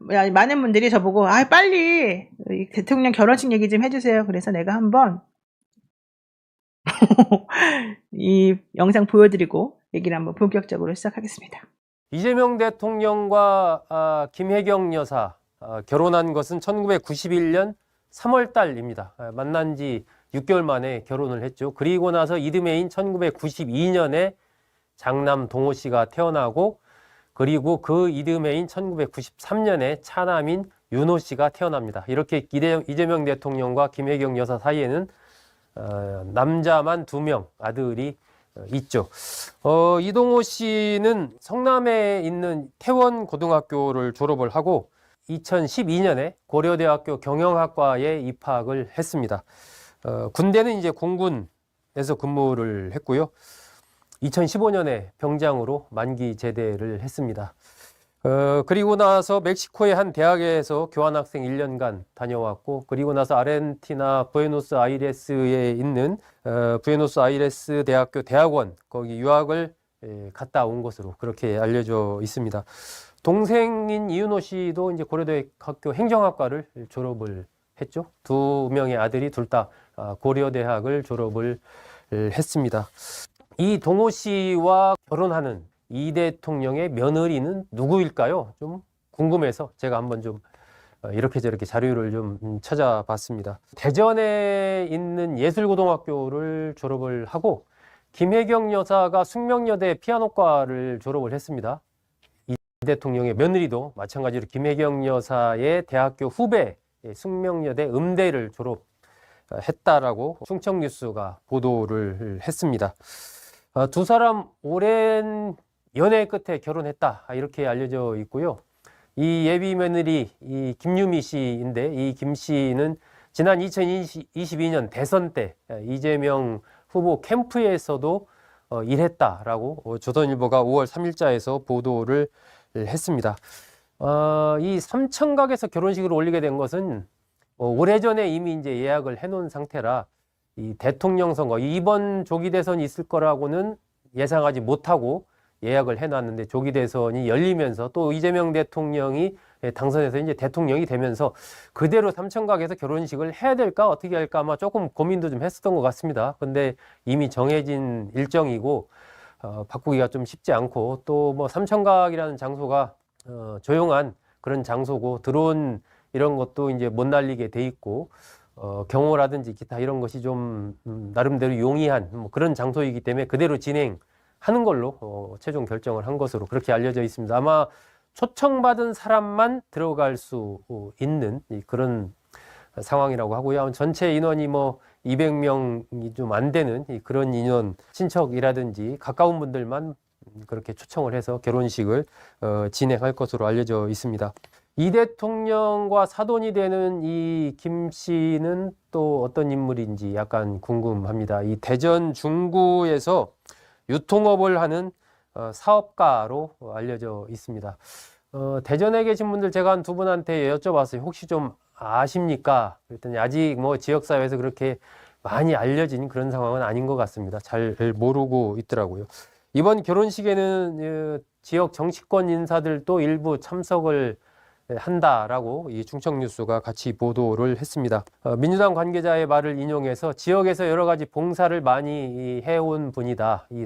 많은 분들이 저보고 아 빨리 이 대통령 결혼식 얘기 좀 해주세요. 그래서 내가 한번 이 영상 보여드리고 얘기를 한번 본격적으로 시작하겠습니다. 이재명 대통령과 김혜경 여사 결혼한 것은 1991년 3월 달입니다. 만난 지 6개월 만에 결혼을 했죠. 그리고 나서 이듬해인 1992년에 장남 동호 씨가 태어나고, 그리고 그 이듬해인 1993년에 차남인 윤호 씨가 태어납니다. 이렇게 이재명 대통령과 김혜경 여사 사이에는 남자만 2명 아들이 있죠. 이동호 씨는 성남에 있는 태원고등학교를 졸업을 하고 2012년에 고려대학교 경영학과에 입학을 했습니다. 군대는 이제 공군에서 근무를 했고요. 2015년에 병장으로 만기 제대를 했습니다. 그리고 나서 멕시코의 한 대학에서 교환학생 1년간 다녀왔고, 그리고 나서 아르헨티나 부에노스아이레스에 있는 부에노스아이레스 대학교 대학원, 거기 유학을 갔다 온 것으로 그렇게 알려져 있습니다. 동생인 이윤호 씨도 이제 고려대학교 행정학과를 졸업을 했죠. 2명의 아들이 둘 다 고려대학을 졸업을 했습니다. 이 동호 씨와 결혼하는 이 대통령의 며느리는 누구일까요? 좀 궁금해서 제가 한번 좀 이렇게 저렇게 자료를 좀 찾아봤습니다. 대전에 있는 예술고등학교를 졸업을 하고, 김혜경 여사가 숙명여대 피아노과를 졸업을 했습니다. 이 대통령의 며느리도 마찬가지로 김혜경 여사의 대학교 후배 숙명여대 음대를 졸업했다라고 충청뉴스가 보도를 했습니다. 두 사람 오랜 연애 끝에 결혼했다, 이렇게 알려져 있고요. 이 예비 며느리 이 김유미 씨인데, 이 김 씨는 지난 2022년 대선 때 이재명 후보 캠프에서도 일했다라고 조선일보가 5월 3일자에서 보도를 했습니다. 이 삼청각에서 결혼식을 올리게 된 것은 오래전에 이미 이제 예약을 해놓은 상태라, 이 대통령 선거, 이번 조기 대선이 있을 거라고는 예상하지 못하고 예약을 해놨는데, 조기 대선이 열리면서 또 이재명 대통령이 당선해서 이제 대통령이 되면서 그대로 삼청각에서 결혼식을 해야 될까 어떻게 할까 아마 조금 고민도 좀 했었던 것 같습니다. 근데 이미 정해진 일정이고 바꾸기가 좀 쉽지 않고, 또 뭐 삼청각이라는 장소가 조용한 그런 장소고, 드론 이런 것도 이제 못 날리게 돼 있고, 경호라든지 기타 이런 것이 좀 나름대로 용이한 뭐 그런 장소이기 때문에 그대로 진행하는 걸로 최종 결정을 한 것으로 그렇게 알려져 있습니다. 아마 초청받은 사람만 들어갈 수 있는 그런 상황이라고 하고요. 전체 인원이 뭐 200명이 좀 안 되는 그런 인원, 친척이라든지 가까운 분들만 그렇게 초청을 해서 결혼식을 진행할 것으로 알려져 있습니다. 이 대통령과 사돈이 되는 이 김 씨는 또 어떤 인물인지 약간 궁금합니다. 이 대전 중구에서 유통업을 하는 사업가로 알려져 있습니다. 대전에 계신 분들 제가 한 2분한테 여쭤봤어요. 혹시 좀 아십니까? 그랬더니 아직 뭐 지역사회에서 그렇게 많이 알려진 그런 상황은 아닌 것 같습니다. 잘 모르고 있더라고요. 이번 결혼식에는 지역 정치권 인사들도 일부 참석을 한다라고 이 충청뉴스가 같이 보도를 했습니다. 민주당 관계자의 말을 인용해서 지역에서 여러 가지 봉사를 많이 해온 분이다. 이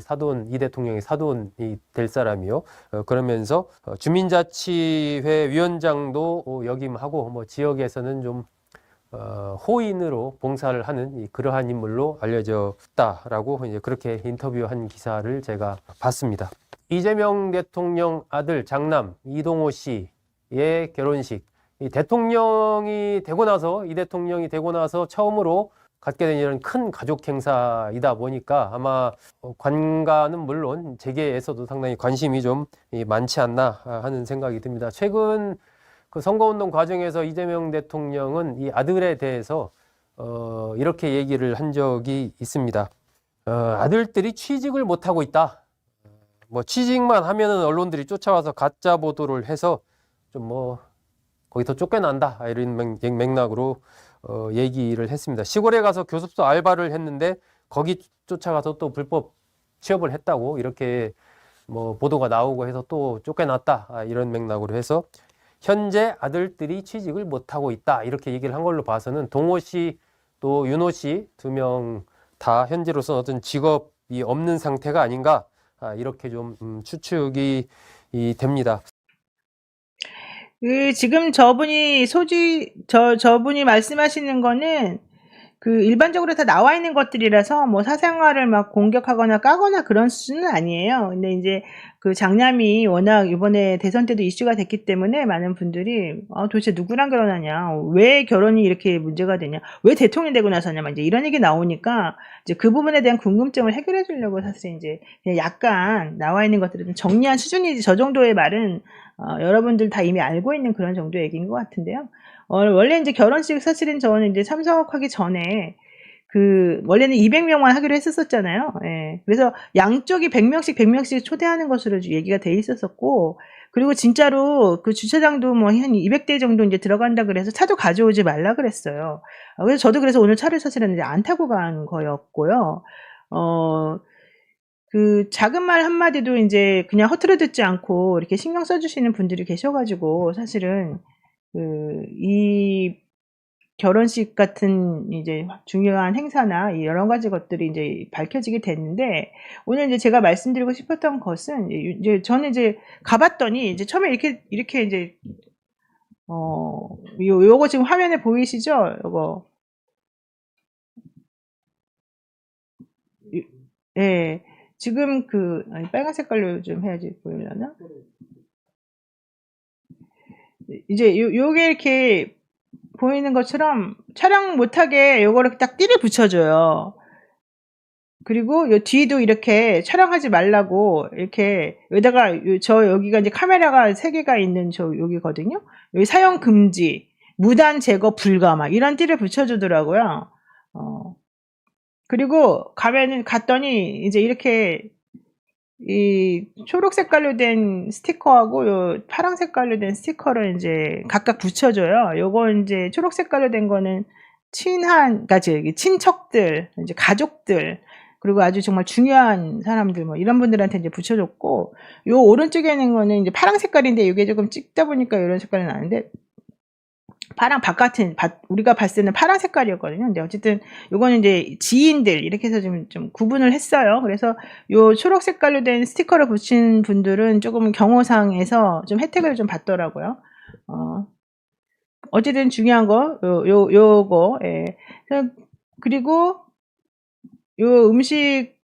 대통령의 사돈이 될 사람이요. 그러면서 주민자치회 위원장도 역임하고 뭐 지역에서는 좀 호인으로 봉사를 하는 그러한 인물로 알려져 있다라고 이제 그렇게 인터뷰한 기사를 제가 봤습니다. 이재명 대통령 아들 장남 이동호 씨의 결혼식, 이 대통령이 되고 나서 처음으로 갖게 된 이런 큰 가족 행사이다 보니까 아마 관가는 물론 재계에서도 상당히 관심이 좀 많지 않나 하는 생각이 듭니다. 최근 그 선거운동 과정에서 이재명 대통령은 이 아들에 대해서 이렇게 얘기를 한 적이 있습니다. 아들들이 취직을 못하고 있다. 뭐 취직만 하면은 언론들이 쫓아와서 가짜 보도를 해서 좀 뭐 거기서 쫓겨난다 이런 맥락으로 얘기를 했습니다. 시골에 가서 교습소 알바를 했는데 거기 쫓아가서 또 불법 취업을 했다고 이렇게 뭐 보도가 나오고 해서 또 쫓겨났다 이런 맥락으로 해서 현재 아들들이 취직을 못하고 있다. 이렇게 얘기를 한 걸로 봐서는 동호 씨 또 윤호 씨 2명 다 현재로서는 어떤 직업이 없는 상태가 아닌가 이렇게 좀 추측이 됩니다. 지금 저분이 말씀하시는 거는 일반적으로 다 나와 있는 것들이라서 뭐 사생활을 막 공격하거나 까거나 그런 수준은 아니에요. 근데 이제 장남이 워낙 이번에 대선 때도 이슈가 됐기 때문에 많은 분들이 도대체 누구랑 결혼하냐, 왜 결혼이 이렇게 문제가 되냐, 왜 대통령이 되고 나서냐, 이제 이런 얘기 나오니까 이제 그 부분에 대한 궁금증을 해결해 주려고 사실 이제 그냥 약간 나와 있는 것들을 좀 정리한 수준이지, 저 정도의 말은 여러분들 다 이미 알고 있는 그런 정도의 얘기인 것 같은데요. 원래 이제 결혼식 사실은 저는 이제 참석하기 전에 원래는 200명만 하기로 했었잖아요. 예. 그래서 양쪽이 100명씩 초대하는 것으로 얘기가 돼 있었었고, 그리고 진짜로 주차장도 뭐 한 200대 정도 이제 들어간다 그래서 차도 가져오지 말라 그랬어요. 그래서 저도 그래서 오늘 차를 사실은 이제 안 타고 간 거였고요. 작은 말 한마디도 이제 그냥 허투루 듣지 않고 이렇게 신경 써주시는 분들이 계셔가지고, 사실은 이 결혼식 같은 이제 중요한 행사나 여러 가지 것들이 이제 밝혀지게 됐는데, 오늘 이제 제가 말씀드리고 싶었던 것은 이제 저는 이제 가봤더니 이제 처음에 이렇게 이제 요거 지금 화면에 보이시죠? 요거. 예. 지금 빨간 색깔로 좀 해야지 보이려나? 이제 요게 이렇게 보이는 것처럼 촬영 못하게 요거를 딱 띠를 붙여줘요. 그리고 요 뒤도 이렇게 촬영하지 말라고 이렇게 여기다가 여기가 이제 카메라가 3개가 있는 여기거든요. 여기 사용 금지, 무단 제거 불가 막 이런 띠를 붙여주더라고요. 그리고 갔더니 이제 이렇게 이 초록 색깔로 된 스티커하고 요 파랑 색깔로 된 스티커를 이제 각각 붙여줘요. 요거 이제 초록 색깔로 된 거는 그러니까 친척들, 이제 가족들, 그리고 아주 정말 중요한 사람들 뭐 이런 분들한테 이제 붙여줬고, 요 오른쪽에 있는 거는 이제 파랑 색깔인데 이게 조금 찍다 보니까 이런 색깔이 나는데, 우리가 봤을 때는 파란 색깔이었거든요. 근데 어쨌든 요거는 이제 지인들 이렇게 해서 좀 구분을 했어요. 그래서 요 초록 색깔로 된 스티커를 붙인 분들은 조금 경호상에서 좀 혜택을 좀 받더라고요. 어쨌든 중요한 거 요거. 예. 그리고 요 음식,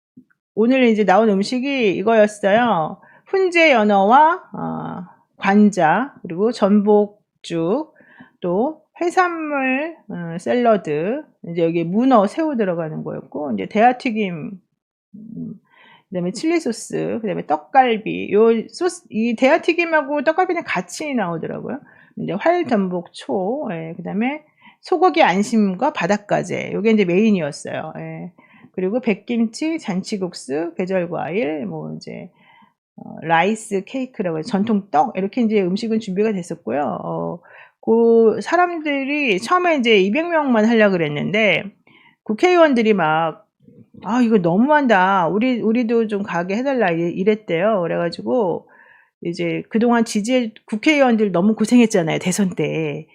오늘 이제 나온 음식이 이거였어요. 훈제 연어와 관자, 그리고 전복죽, 또 해산물 샐러드, 이제 여기 문어, 새우 들어가는 거였고, 이제 대하튀김, 그다음에 칠리 소스, 그다음에 떡갈비. 이 대하튀김하고 떡갈비는 같이 나오더라고요. 이제 활전복초, 예, 그다음에 소고기 안심과 바닷가재. 요게 이제 메인이었어요. 예. 그리고 백김치, 잔치국수, 계절과일, 뭐 이제 라이스 케이크라고 해서 전통 떡, 이렇게 이제 음식은 준비가 됐었고요. 사람들이 처음에 이제 200명만 하려고 그랬는데, 국회의원들이 막, 이거 너무한다. 우리도 좀 가게 해달라. 이랬대요. 그래가지고, 이제 그동안 국회의원들 너무 고생했잖아요. 대선 때.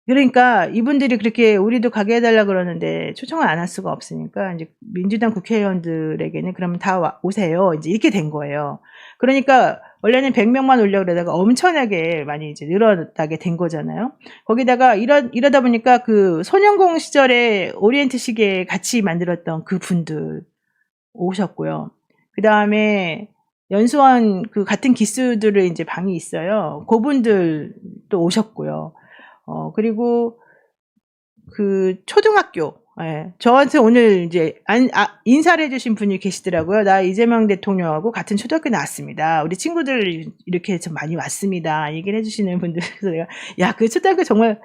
그러니까 이분들이 그렇게 우리도 가게 해달라 그러는데 초청을 안 할 수가 없으니까 이제 민주당 국회의원들에게는 그러면 다 오세요. 이제 이렇게 된 거예요. 그러니까 원래는 100명만 오려고 그러다가 엄청나게 많이 이제 늘어나게 된 거잖아요. 거기다가 이러다 보니까 소년공 시절에 오리엔트 시계 같이 만들었던 그 분들 오셨고요. 그 다음에 연수원 같은 기수들의 이제 방이 있어요. 그분들 또 오셨고요. 그리고 초등학교, 예, 저한테 오늘 이제 인사를 해주신 분이 계시더라고요. 나 이재명 대통령하고 같은 초등학교 나왔습니다. 우리 친구들 이렇게 좀 많이 왔습니다. 얘기를 해주시는 분들. 그래서 내가, 그 초등학교 정말,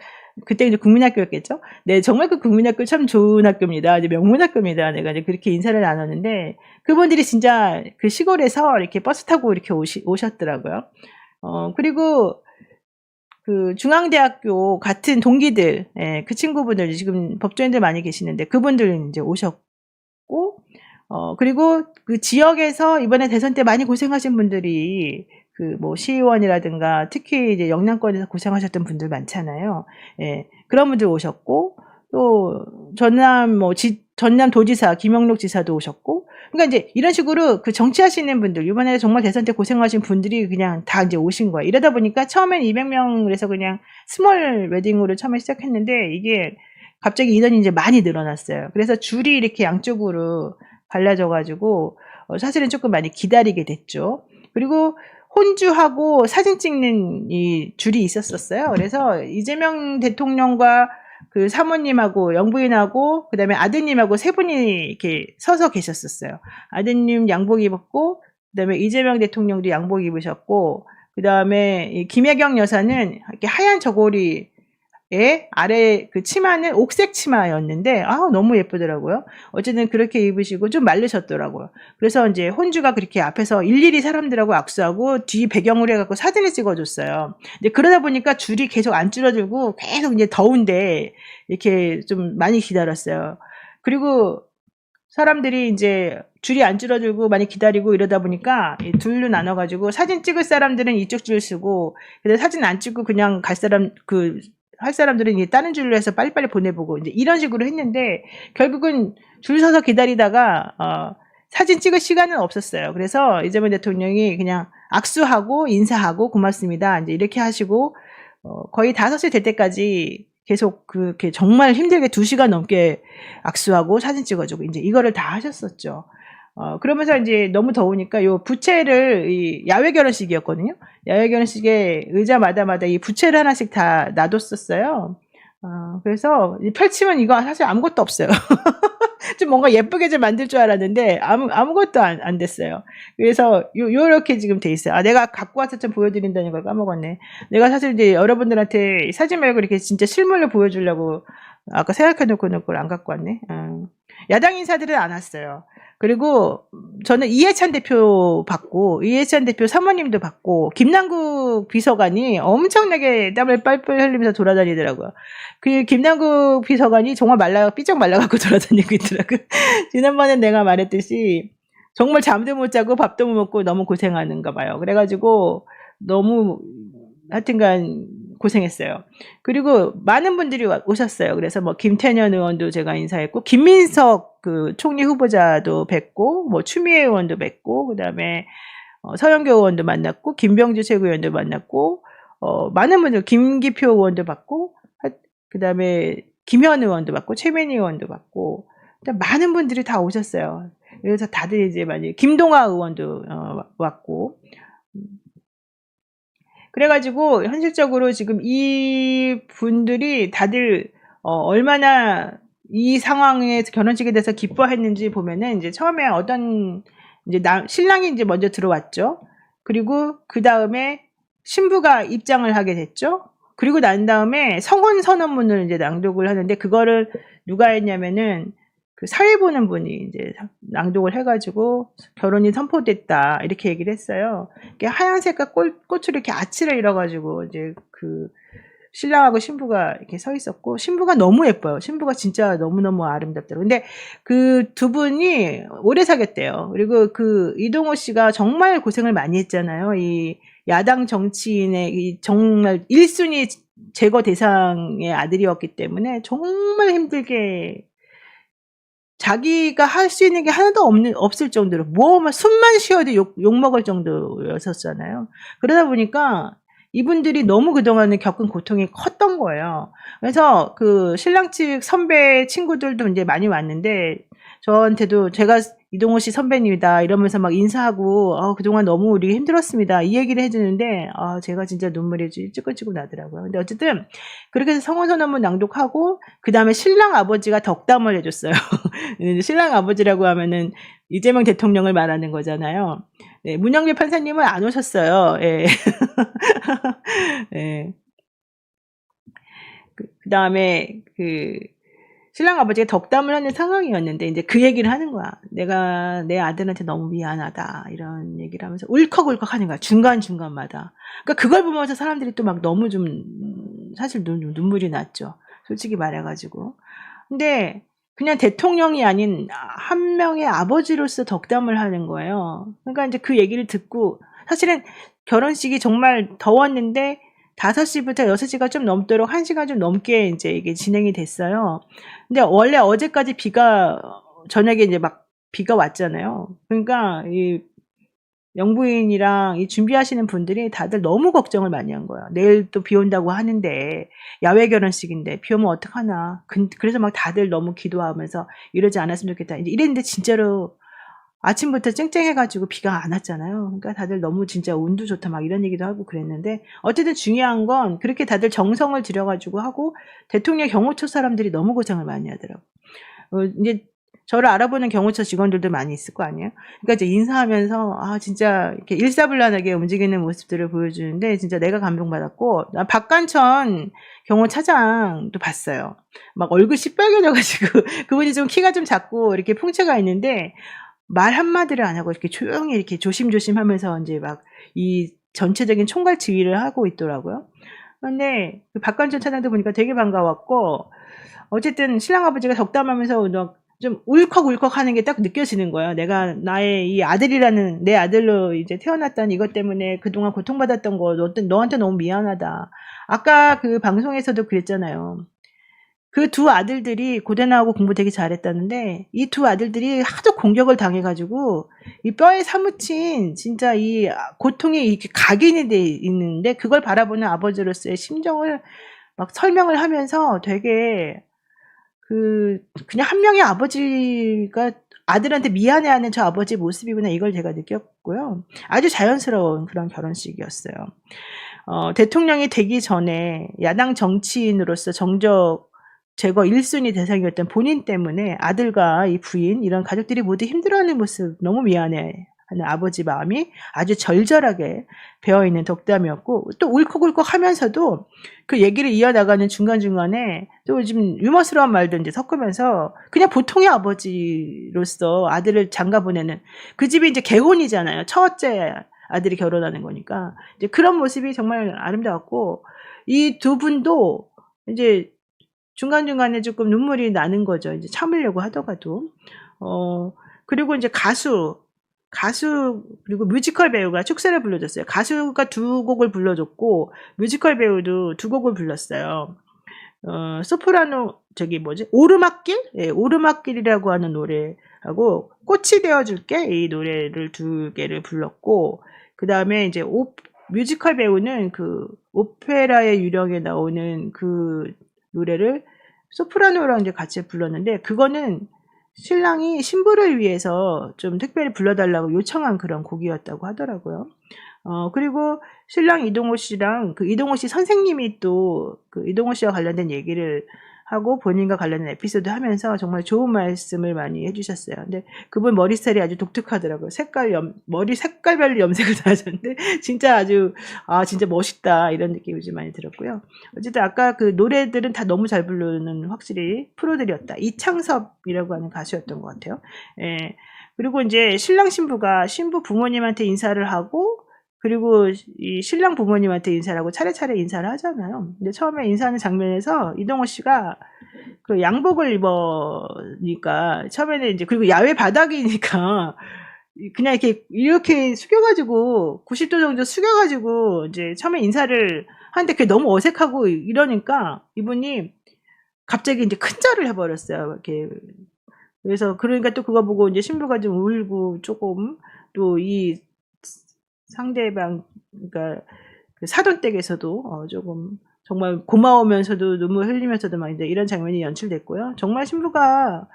그때 이제 국민학교였겠죠? 네, 정말 국민학교 참 좋은 학교입니다. 이제 명문학교입니다. 내가 이제 그렇게 인사를 나눴는데, 그분들이 진짜 시골에서 이렇게 버스 타고 이렇게 오셨더라고요. 그리고 중앙대학교 같은 동기들, 예, 그 친구분들, 지금 법조인들 많이 계시는데, 그분들 이제 오셨고, 그리고 지역에서 이번에 대선 때 많이 고생하신 분들이 그 뭐 시의원이라든가 특히 이제 영남권에서 고생하셨던 분들 많잖아요. 예. 그런 분들 오셨고 또 전남 도지사 김영록 지사도 오셨고 그러니까 이제 이런 식으로 그 정치하시는 분들 이번에 정말 대선 때 고생하신 분들이 그냥 다 이제 오신 거예요. 이러다 보니까 처음엔 200명에서 그냥 스몰 웨딩으로 처음에 시작했는데 이게 갑자기 인원이 이제 많이 늘어났어요. 그래서 줄이 이렇게 양쪽으로 갈라져 가지고 사실은 조금 많이 기다리게 됐죠. 그리고 혼주하고 사진 찍는 이 줄이 있었어요. 그래서 이재명 대통령과 그 사모님하고 영부인하고 그다음에 아드님하고 세 분이 이렇게 서서 계셨었어요. 아드님 양복 입었고 그다음에 이재명 대통령도 양복 입으셨고 그다음에 김혜경 여사는 이렇게 하얀 저고리 아래 그 치마는 옥색 치마였는데 너무 예쁘더라고요. 어쨌든 그렇게 입으시고 좀 마르셨더라고요. 그래서 이제 혼주가 그렇게 앞에서 일일이 사람들하고 악수하고 뒤 배경으로 해갖고 사진을 찍어줬어요. 근데 그러다 보니까 줄이 계속 안 줄어들고 계속 이제 더운데 이렇게 좀 많이 기다렸어요. 그리고 사람들이 이제 줄이 안 줄어들고 많이 기다리고 이러다 보니까 둘로 나눠가지고 사진 찍을 사람들은 이쪽 줄 쓰고 근데 사진 안 찍고 그냥 할 사람들은 이제 다른 줄로 해서 빨리빨리 보내보고 이제 이런 식으로 했는데 결국은 줄 서서 기다리다가 사진 찍을 시간은 없었어요. 그래서 이재명 대통령이 그냥 악수하고 인사하고 고맙습니다. 이제 이렇게 하시고 거의 5시 될 때까지 계속 그렇게 정말 힘들게 2시간 넘게 악수하고 사진 찍어주고 이제 이거를 다 하셨었죠. 그러면서 이제 너무 더우니까 요 부채를 야외 결혼식이었거든요. 야외 결혼식에 의자마다 이 부채를 하나씩 다 놔뒀었어요. 그래서 펼치면 이거 사실 아무것도 없어요. 좀 뭔가 예쁘게 좀 만들 줄 알았는데 아무것도 안 됐어요. 그래서 요렇게 지금 돼 있어요. 내가 갖고 와서 좀 보여드린다는 걸 까먹었네. 내가 사실 이제 여러분들한테 사진 말고 이렇게 진짜 실물로 보여주려고 아까 생각해놓고 그걸 안 갖고 왔네. 야당 인사들은 안 왔어요. 그리고 저는 이해찬 대표 받고 이해찬 대표 사모님도 받고 김남국 비서관이 엄청나게 땀을 뻘뻘 흘리면서 돌아다니더라고요. 그 김남국 비서관이 정말 삐쩍 말라갖고 돌아다니고 있더라고요. 지난번에 내가 말했듯이 정말 잠도 못 자고 밥도 못 먹고 너무 고생하는가 봐요. 그래가지고 너무 하여튼간 고생했어요. 그리고 많은 분들이 오셨어요. 그래서 뭐 김태년 의원도 제가 인사했고 김민석 그 총리 후보자도 뵙고 뭐 추미애 의원도 뵙고 그다음에 서영교 의원도 만났고 김병주 최고위원도 만났고 많은 분들 김기표 의원도 받고 그다음에 김현 의원도 받고 최민희 의원도 받고 많은 분들이 다 오셨어요. 그래서 다들 이제 많이 김동아 의원도 왔고 그래가지고 현실적으로 지금 이 분들이 다들 얼마나 이 상황에 결혼식에 대해서 기뻐했는지 보면은 이제 처음에 이제 신랑이 이제 먼저 들어왔죠. 그리고 그 다음에 신부가 입장을 하게 됐죠. 그리고 난 다음에 성혼 선언문을 이제 낭독을 하는데 그거를 누가 했냐면은 그 사회 보는 분이 이제 낭독을 해가지고 결혼이 선포됐다 이렇게 얘기를 했어요. 하얀 색깔 꽃으로 이렇게 아치를 이뤄가지고 이제 그 신랑하고 신부가 이렇게 서 있었고 신부가 너무 예뻐요. 신부가 진짜 너무너무 아름답더라고요. 근데 그 두 분이 오래 사귀었대요. 그리고 그 이동호 씨가 정말 고생을 많이 했잖아요. 이 야당 정치인의 이 정말 1순위 제거 대상의 아들이었기 때문에 정말 힘들게 자기가 할 수 있는 게 하나도 없을 정도로 뭐만 숨만 쉬어도 욕먹을 정도였었잖아요. 그러다 보니까 이분들이 너무 그동안에 겪은 고통이 컸던 거예요. 그래서 그 신랑 측 선배 친구들도 이제 많이 왔는데 저한테도 제가 이동호 씨 선배님이다 이러면서 막 인사하고 그동안 너무 우리 힘들었습니다 이 얘기를 해주는데 제가 진짜 눈물이 찌글찌글 나더라고요. 근데 어쨌든 그렇게 해서 성혼선언문 낭독하고 그 다음에 신랑 아버지가 덕담을 해줬어요. 신랑 아버지라고 하면은 이재명 대통령을 말하는 거잖아요. 네, 문영길 판사님은 안 오셨어요. 예. 예. 그 다음에 신랑 아버지가 덕담을 하는 상황이었는데 이제 그 얘기를 하는 거야. 내가 내 아들한테 너무 미안하다 이런 얘기를 하면서 울컥울컥 하는 거야. 중간중간마다. 그러니까 그걸 보면서 사람들이 또 막 너무 좀 사실 눈물이 났죠. 솔직히 말해가지고. 근데 그냥 대통령이 아닌 한 명의 아버지로서 덕담을 하는 거예요. 그러니까 이제 그 얘기를 듣고 사실은 결혼식이 정말 더웠는데 5시부터 6시가 좀 넘도록 1시간 좀 넘게 이제 이게 진행이 됐어요. 근데 원래 어제까지 저녁에 이제 막 비가 왔잖아요. 그러니까 이 영부인이랑 이 준비하시는 분들이 다들 너무 걱정을 많이 한 거예요. 내일 또 비 온다고 하는데 야외 결혼식인데 비 오면 어떡하나. 그래서 막 다들 너무 기도하면서 이러지 않았으면 좋겠다. 이제 이랬는데 진짜로 아침부터 쨍쨍해가지고 비가 안 왔잖아요. 그러니까 다들 너무 진짜 운도 좋다 막 이런 얘기도 하고 그랬는데 어쨌든 중요한 건 그렇게 다들 정성을 들여가지고 하고 대통령 경호처 사람들이 너무 고생을 많이 하더라고. 이제 저를 알아보는 경호처 직원들도 많이 있을 거 아니에요. 그러니까 이제 인사하면서 진짜 이렇게 일사불란하게 움직이는 모습들을 보여주는데 진짜 내가 감동받았고, 나 박관천 경호차장도 봤어요. 막 얼굴 시뻘개져가지고 그분이 좀 키가 좀 작고 이렇게 풍채가 있는데 말 한마디를 안 하고 이렇게 조용히 이렇게 조심조심 하면서 이제 막 이 전체적인 총괄 지휘를 하고 있더라고요. 근데 그 박관천 차장도 보니까 되게 반가웠고, 어쨌든 신랑 아버지가 덕담하면서 좀 울컥울컥 하는 게 딱 느껴지는 거예요. 내가 나의 이 아들이라는 내 아들로 이제 태어났다는 이것 때문에 그동안 고통받았던 거 너한테 너무 미안하다. 아까 그 방송에서도 그랬잖아요. 그 두 아들들이 고대 나오고 공부 되게 잘했다는데 이 두 아들들이 하도 공격을 당해가지고 이 뼈에 사무친 진짜 이 고통이 이렇게 각인이 돼 있는데 그걸 바라보는 아버지로서의 심정을 막 설명을 하면서 되게 그냥 한 명의 아버지가 아들한테 미안해하는 저 아버지의 모습이구나 이걸 제가 느꼈고요. 아주 자연스러운 그런 결혼식이었어요. 대통령이 되기 전에 야당 정치인으로서 정적 제거 1순위 대상이었던 본인 때문에 아들과 이 부인 이런 가족들이 모두 힘들어하는 모습 너무 미안해 하는 아버지 마음이 아주 절절하게 배어있는 덕담이었고, 또 울컥울컥 하면서도 그 얘기를 이어나가는 중간중간에 또 좀 유머스러운 말도 이제 섞으면서 그냥 보통의 아버지로서 아들을 장가 보내는, 그 집이 이제 개혼이잖아요. 첫째 아들이 결혼하는 거니까. 이제 그런 모습이 정말 아름다웠고, 이 두 분도 이제 중간중간에 조금 눈물이 나는 거죠. 이제 참으려고 하다가도. 그리고 이제 가수, 그리고 뮤지컬 배우가 축사를 불러줬어요. 가수가 2곡을 불러줬고, 뮤지컬 배우도 2곡을 불렀어요. 소프라노, 오르막길? 예, 오르막길이라고 하는 노래하고, 꽃이 되어줄게? 이 노래를 2개를 불렀고, 그 다음에 이제 뮤지컬 배우는 그 오페라의 유령에 나오는 그 노래를 소프라노랑 이제 같이 불렀는데, 그거는 신랑이 신부를 위해서 좀 특별히 불러달라고 요청한 그런 곡이었다고 하더라고요. 그리고 신랑 이동호 씨랑 그 이동호 씨 선생님이 또 그 이동호 씨와 관련된 얘기를 하고 본인과 관련된 에피소드 하면서 정말 좋은 말씀을 많이 해주셨어요. 근데 그분 머리 스타일이 아주 독특하더라고요. 머리 색깔별로 염색을 다 하셨는데 진짜 아주 진짜 멋있다 이런 느낌이 좀 많이 들었고요. 어쨌든 아까 그 노래들은 다 너무 잘 부르는 확실히 프로들이었다. 이창섭이라고 하는 가수였던 것 같아요. 예. 그리고 이제 신랑 신부가 신부 부모님한테 인사를 하고, 그리고 이 신랑 부모님한테 인사를 하고 차례차례 인사를 하잖아요. 근데 처음에 인사하는 장면에서 이동호 씨가 그 양복을 입으니까 처음에는 이제, 그리고 야외 바닥이니까 그냥 이렇게 숙여가지고 90도 정도 숙여가지고 이제 처음에 인사를 하는데 그게 너무 어색하고 이러니까 이분이 갑자기 이제 큰 절을 해버렸어요. 이렇게. 그래서 그러니까 또 그거 보고 이제 신부가 좀 울고 조금 또 이 상대방, 그러니까 그 사돈댁에서도 조금 정말 고마우면서도 눈물 흘리면서도 막 이제 이런 장면이 연출됐고요. 정말 신부가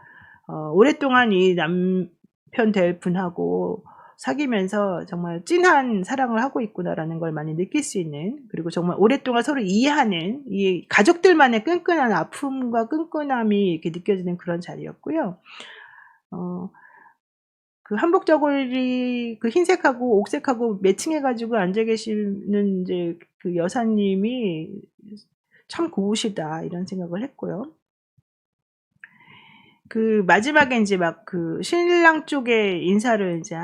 오랫동안 이 남편 될 분하고 사귀면서 정말 찐한 사랑을 하고 있구나라는 걸 많이 느낄 수 있는, 그리고 정말 오랫동안 서로 이해하는 이 가족들만의 끈끈한 아픔과 끈끈함이 이렇게 느껴지는 그런 자리였고요. 그 한복 저고리 그 흰색하고 옥색하고 매칭해가지고 앉아 계시는 이제 그 여사님이 참 고우시다 이런 생각을 했고요. 그 마지막에 이제 막 그 신랑 쪽에 인사를 이제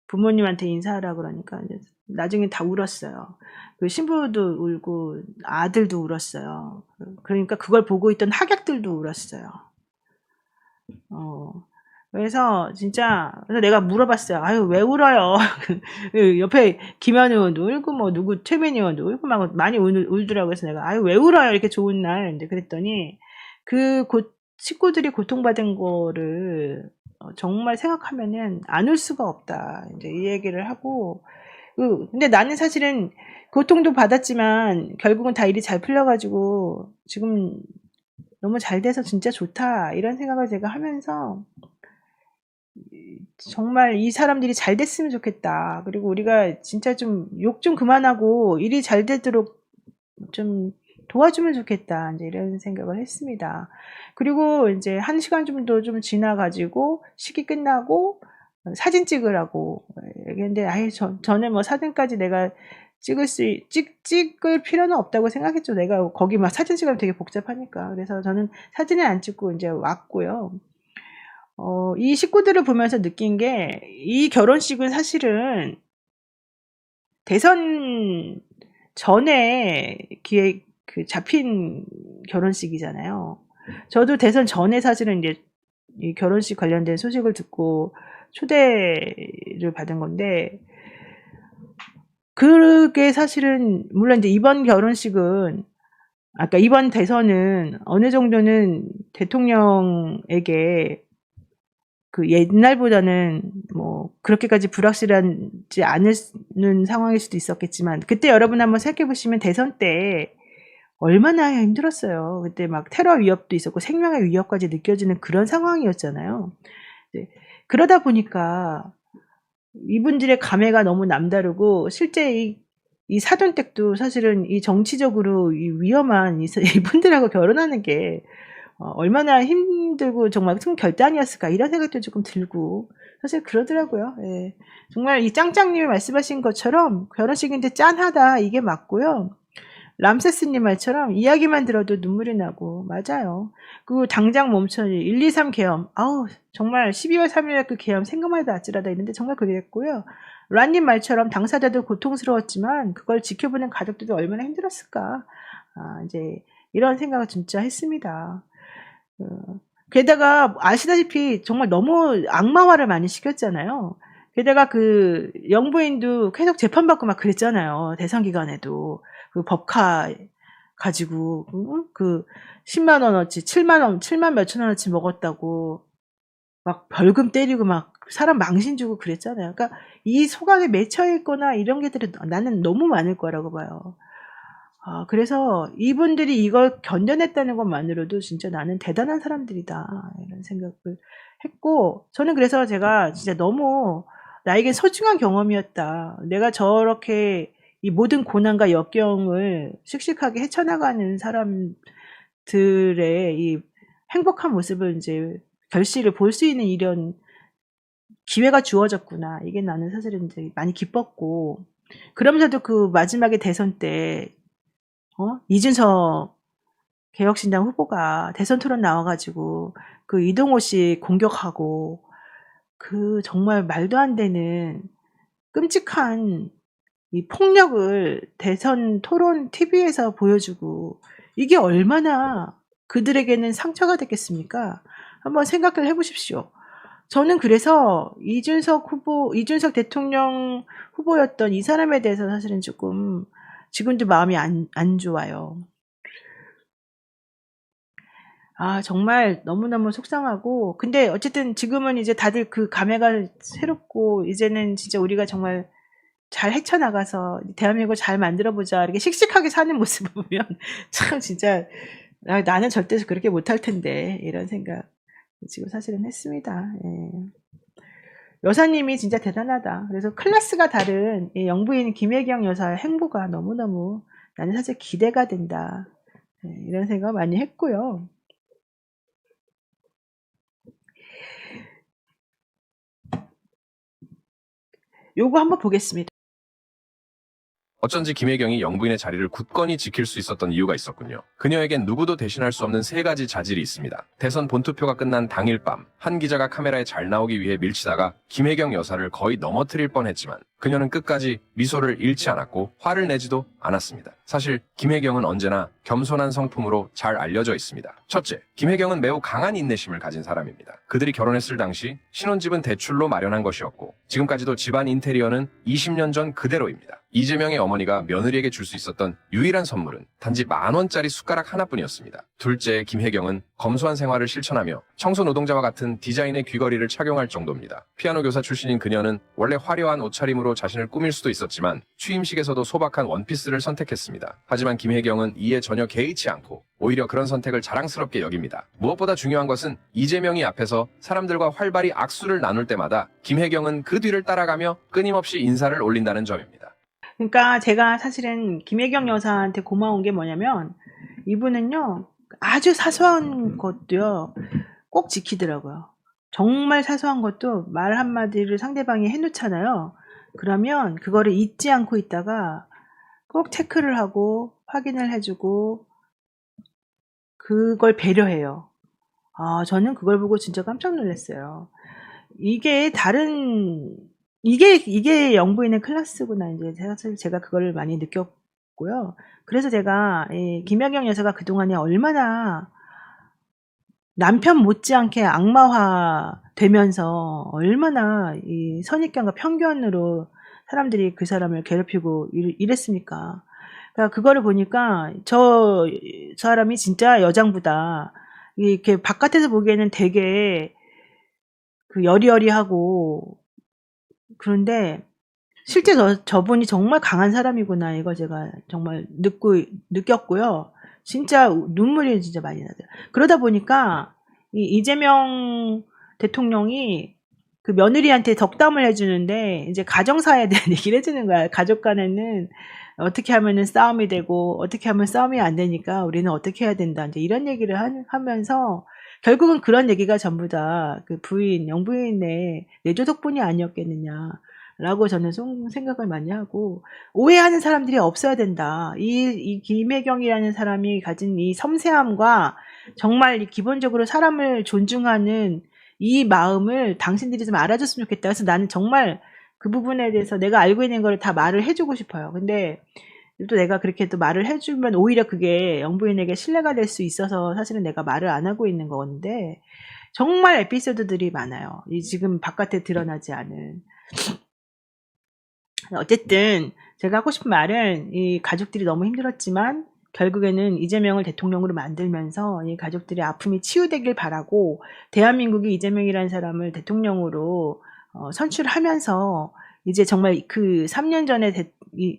부모님한테 인사하라 그러니까 이제 나중에 다 울었어요. 그 신부도 울고 아들도 울었어요. 그러니까 그걸 보고 있던 하객들도 울었어요. 그래서 진짜 그래서 내가 물어봤어요. 아유 왜 울어요? 그 옆에 김현 의원도 울고 뭐 누구 최민희 의원도 울고 막 많이 울더라고요. 그래서 내가 아유 왜 울어요? 이렇게 좋은 날. 근데 그랬더니 식구들이 고통받은 거를 정말 생각하면은 안 울 수가 없다. 이제 이 얘기를 하고 근데 나는 사실은 고통도 받았지만 결국은 다 일이 잘 풀려가지고 지금 너무 잘 돼서 진짜 좋다 이런 생각을 제가 하면서 정말 이 사람들이 잘 됐으면 좋겠다. 그리고 우리가 진짜 좀 욕 좀 그만하고 일이 잘 되도록 좀 도와주면 좋겠다. 이제 이런 생각을 했습니다. 그리고 이제 1시간 정도 좀 지나가지고 식이 끝나고 사진 찍으라고 얘기했는데 아예 저는 뭐 사진까지 내가 찍을 필요는 없다고 생각했죠. 내가 거기 막 사진 찍으면 되게 복잡하니까. 그래서 저는 사진을 안 찍고 이제 왔고요. 이 식구들을 보면서 느낀 게 이 결혼식은 사실은 대선 전에 잡힌 결혼식이잖아요. 저도 대선 전에 사실은 이제 이 결혼식 관련된 소식을 듣고 초대를 받은 건데 그게 사실은 물론 이제 이번 결혼식은 아까 이번 대선은 어느 정도는 대통령에게 그 옛날보다는 뭐 그렇게까지 불확실하지 않은 상황일 수도 있었겠지만 그때 여러분 한번 생각해 보시면 대선 때 얼마나 힘들었어요. 그때 막 테러 위협도 있었고 생명의 위협까지 느껴지는 그런 상황이었잖아요. 네. 그러다 보니까 이분들의 감회가 너무 남다르고 실제 이 사돈댁도 사실은 이 정치적으로 이 위험한 이분들하고 결혼하는 게 얼마나 힘들고 정말 큰 결단이었을까 이런 생각도 조금 들고 사실 그러더라고요. 예. 정말 이 짱짱님이 말씀하신 것처럼 결혼식인데 짠하다 이게 맞고요. 람세스님 말처럼 이야기만 들어도 눈물이 나고 맞아요. 그 당장 멈춰 1, 2, 3 계엄 아우 정말 12월 3일 그 계엄 생각만 해도 아찔하다 했는데 정말 그랬고요. 란님 말처럼 당사자도 고통스러웠지만 그걸 지켜보는 가족들도 얼마나 힘들었을까 이제 이런 생각을 진짜 했습니다. 게다가 아시다시피 정말 너무 악마화를 많이 시켰잖아요. 게다가 그 영부인도 계속 재판받고 막 그랬잖아요. 대선 기간에도 그 법카 가지고 그 10만 원어치 7만 몇천 원어치 먹었다고 막 벌금 때리고 막 사람 망신 주고 그랬잖아요. 그러니까 이 속악에 맺혀 있거나 이런 게들이 나는 너무 많을 거라고 봐요. 그래서 이분들이 이걸 견뎌냈다는 것만으로도 진짜 나는 대단한 사람들이다. 이런 생각을 했고, 저는 그래서 제가 진짜 너무 나에겐 소중한 경험이었다. 내가 저렇게 이 모든 고난과 역경을 씩씩하게 헤쳐나가는 사람들의 이 행복한 모습을 이제 결실을 볼 수 있는 이런 기회가 주어졌구나. 이게 나는 사실은 이제 많이 기뻤고, 그러면서도 그 마지막에 대선 때 이준석 개혁신당 후보가 대선 토론 나와가지고 그 이동호 씨 공격하고 그 정말 말도 안 되는 끔찍한 이 폭력을 대선 토론 TV에서 보여주고 이게 얼마나 그들에게는 상처가 됐겠습니까? 한번 생각을 해보십시오. 저는 그래서 이준석 대통령 후보였던 이 사람에 대해서 사실은 조금 지금도 마음이 안 좋아요. 정말 너무너무 속상하고, 근데 어쨌든 지금은 이제 다들 그 감회가 새롭고, 이제는 진짜 우리가 정말 잘 헤쳐나가서 대한민국을 잘 만들어보자. 이렇게 씩씩하게 사는 모습을 보면 참 진짜 나는 절대 그렇게 못할 텐데, 이런 생각 지금 사실은 했습니다. 예. 여사님이 진짜 대단하다. 그래서 클래스가 다른 이 영부인 김혜경 여사의 행보가 너무너무 나는 사실 기대가 된다. 이런 생각 많이 했고요. 요거 한번 보겠습니다. 어쩐지 김혜경이 영부인의 자리를 굳건히 지킬 수 있었던 이유가 있었군요. 그녀에겐 누구도 대신할 수 없는 3가지 자질이 있습니다. 대선 본투표가 끝난 당일 밤 한 기자가 카메라에 잘 나오기 위해 밀치다가 김혜경 여사를 거의 넘어뜨릴 뻔했지만 그녀는 끝까지 미소를 잃지 않았고 화를 내지도 않았습니다. 사실 김혜경은 언제나 겸손한 성품으로 잘 알려져 있습니다. 첫째, 김혜경은 매우 강한 인내심을 가진 사람입니다. 그들이 결혼했을 당시 신혼집은 대출로 마련한 것이었고 지금까지도 집안 인테리어는 20년 전 그대로입니다. 이재명의 어머니가 며느리에게 줄 수 있었던 유일한 선물은 단지 10,000원짜리 숟가락 하나뿐이었습니다. 둘째, 김혜경은 검소한 생활을 실천하며 청소 노동자와 같은 디자인의 귀걸이를 착용할 정도입니다. 피아노 교사 출신인 그녀는 원래 화려한 옷차림으로 자신을 꾸밀 수도 있었지만 취임식에서도 소박한 원피스를 선택했습니다. 하지만 김혜경은 이에 전혀 개의치 않고 오히려 그런 선택을 자랑스럽게 여깁니다. 무엇보다 중요한 것은 이재명이 앞에서 사람들과 활발히 악수를 나눌 때마다 김혜경은 그 뒤를 따라가며 끊임없이 인사를 올린다는 점입니다. 그러니까 제가 사실은 김혜경 여사한테 고마운 게 뭐냐면 이분은요 아주 사소한 것도요 꼭 지키더라고요. 정말 사소한 것도 말 한마디를 상대방이 해놓잖아요. 그러면 그거를 잊지 않고 있다가 꼭 체크를 하고 확인을 해주고 그걸 배려해요. 저는 그걸 보고 진짜 깜짝 놀랐어요. 이게 이게 영부인의 클래스구나. 이제 사실 제가 그걸 많이 느꼈고요. 그래서 제가 김혜경 여사가 그동안에 얼마나 남편 못지않게 악마화 되면서 얼마나 이 선입견과 편견으로 사람들이 그 사람을 괴롭히고 이랬습니까? 그러니까 그거를 보니까 저 사람이 진짜 여장부다. 이렇게 바깥에서 보기에는 되게 그 여리여리하고 그런데 실제 저분이 정말 강한 사람이구나. 이거 제가 정말 느꼈고요. 진짜 눈물이 진짜 많이 나더라고요. 그러다 보니까 이재명 대통령이 그 며느리한테 덕담을 해주는데 이제 가정사에 대한 얘기를 해주는 거야. 가족 간에는 어떻게 하면은 싸움이 되고 어떻게 하면 싸움이 안 되니까 우리는 어떻게 해야 된다. 이제 이런 얘기를 하면서 결국은 그런 얘기가 전부 다 그 영부인의 내조 덕분이 아니었겠느냐라고 저는 생각을 많이 하고 오해하는 사람들이 없어야 된다. 이 김혜경이라는 사람이 가진 이 섬세함과 정말 기본적으로 사람을 존중하는 이 마음을 당신들이 좀 알아줬으면 좋겠다. 그래서 나는 정말 그 부분에 대해서 내가 알고 있는 걸 다 말을 해주고 싶어요. 근데 또 내가 그렇게 또 말을 해주면 오히려 그게 영부인에게 신뢰가 될 수 있어서 사실은 내가 말을 안 하고 있는 건데 정말 에피소드들이 많아요. 지금 바깥에 드러나지 않은. 어쨌든 제가 하고 싶은 말은 이 가족들이 너무 힘들었지만 결국에는 이재명을 대통령으로 만들면서 이 가족들의 아픔이 치유되길 바라고 대한민국이 이재명이라는 사람을 대통령으로 선출하면서 이제 정말 그 3년 전에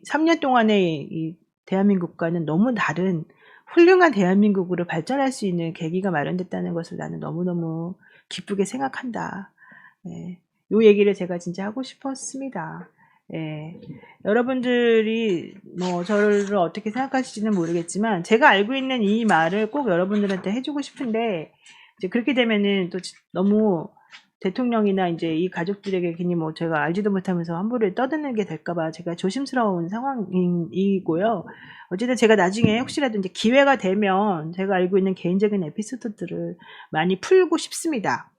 3년 동안의 이 대한민국과는 너무 다른 훌륭한 대한민국으로 발전할 수 있는 계기가 마련됐다는 것을 나는 너무너무 기쁘게 생각한다. 요 얘기를 제가 진짜 하고 싶었습니다. 여러분들이 뭐 저를 어떻게 생각하실지는 모르겠지만 제가 알고 있는 이 말을 꼭 여러분들한테 해주고 싶은데 이제 그렇게 되면은 또 너무 대통령이나 이제 이 가족들에게 괜히 뭐 제가 알지도 못하면서 함부로 떠드는 게 될까봐 제가 조심스러운 상황이고요. 어쨌든 제가 나중에 혹시라도 이제 기회가 되면 제가 알고 있는 개인적인 에피소드들을 많이 풀고 싶습니다.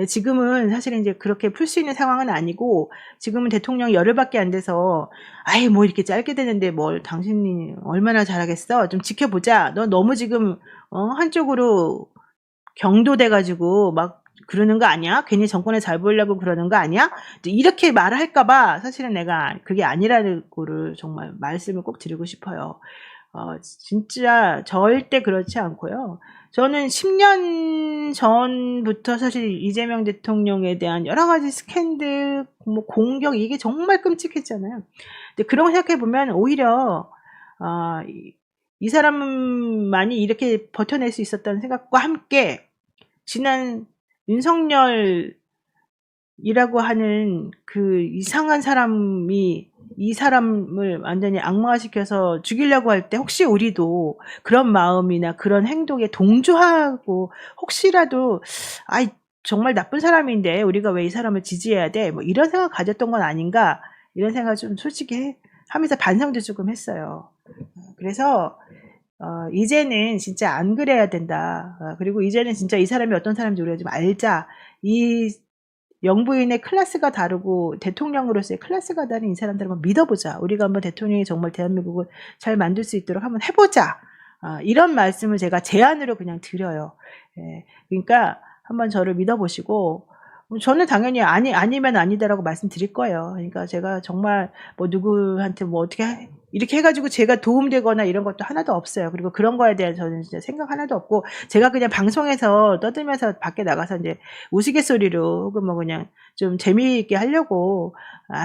지금은 사실은 이제 그렇게 풀 수 있는 상황은 아니고 지금은 대통령이 열흘밖에 안 돼서 아이 뭐 이렇게 짧게 되는데 뭘 당신이 얼마나 잘하겠어? 좀 지켜보자. 너 너무 지금 한쪽으로 경도돼 가지고 막 그러는 거 아니야? 괜히 정권에 잘 보이려고 그러는 거 아니야? 이렇게 말을 할까봐 사실은 내가 그게 아니라는 거를 정말 말씀을 꼭 드리고 싶어요. 진짜 절대 그렇지 않고요. 저는 10년 전부터 사실 이재명 대통령에 대한 여러 가지 스캔들, 뭐 공격 이게 정말 끔찍했잖아요. 근데 그런 거 생각해 보면 오히려 이 사람만이 이렇게 버텨낼 수 있었다는 생각과 함께 지난 윤석열이라고 하는 그 이상한 사람이 이 사람을 완전히 악마화시켜서 죽이려고 할 때 혹시 우리도 그런 마음이나 그런 행동에 동조하고 혹시라도 정말 나쁜 사람인데 우리가 왜 이 사람을 지지해야 돼? 뭐 이런 생각 가졌던 건 아닌가? 이런 생각을 좀 솔직히 하면서 반성도 조금 했어요. 그래서 이제는 진짜 안 그래야 된다. 그리고 이제는 진짜 이 사람이 어떤 사람인지 우리가 좀 알자. 이 영부인의 클래스가 다르고 대통령으로서의 클래스가 다른 이 사람들을 한번 믿어보자. 우리가 한번 대통령이 정말 대한민국을 잘 만들 수 있도록 한번 해보자. 이런 말씀을 제가 제안으로 그냥 드려요. 예, 그러니까 한번 저를 믿어보시고, 저는 당연히 아니면 아니다라고 말씀드릴 거예요. 그러니까 제가 정말 뭐 누구한테 뭐 어떻게 이렇게 해가지고 제가 도움되거나 이런 것도 하나도 없어요. 그리고 그런 거에 대한 저는 진짜 생각 하나도 없고, 제가 그냥 방송에서 떠들면서 밖에 나가서 이제 우스갯소리로 혹은 뭐 그냥 좀 재미있게 하려고,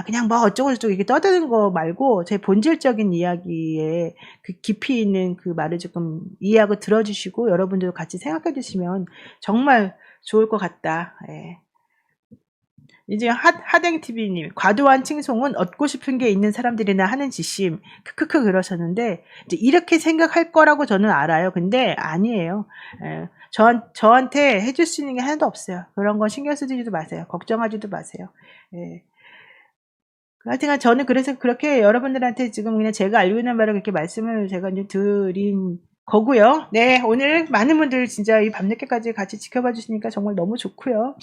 그냥 뭐 어쩌고저쩌고 이렇게 떠드는 거 말고, 제 본질적인 이야기에 그 깊이 있는 그 말을 조금 이해하고 들어주시고, 여러분들도 같이 생각해 주시면 정말 좋을 것 같다. 예. 이제 하댕TV님, 과도한 칭송은 얻고 싶은 게 있는 사람들이나 하는 짓임, 크크크 그러셨는데, 이제 이렇게 생각할 거라고 저는 알아요. 근데 아니에요. 예, 저한테 해줄 수 있는 게 하나도 없어요. 그런 건 신경 쓰지도 마세요. 걱정하지도 마세요. 예. 하여튼간 저는 그래서 그렇게 여러분들한테 지금 그냥 제가 알고 있는 바를 그렇게 말씀을 제가 이제 드린 거고요. 네, 오늘 많은 분들 진짜 이 밤늦게까지 같이 지켜봐 주시니까 정말 너무 좋고요.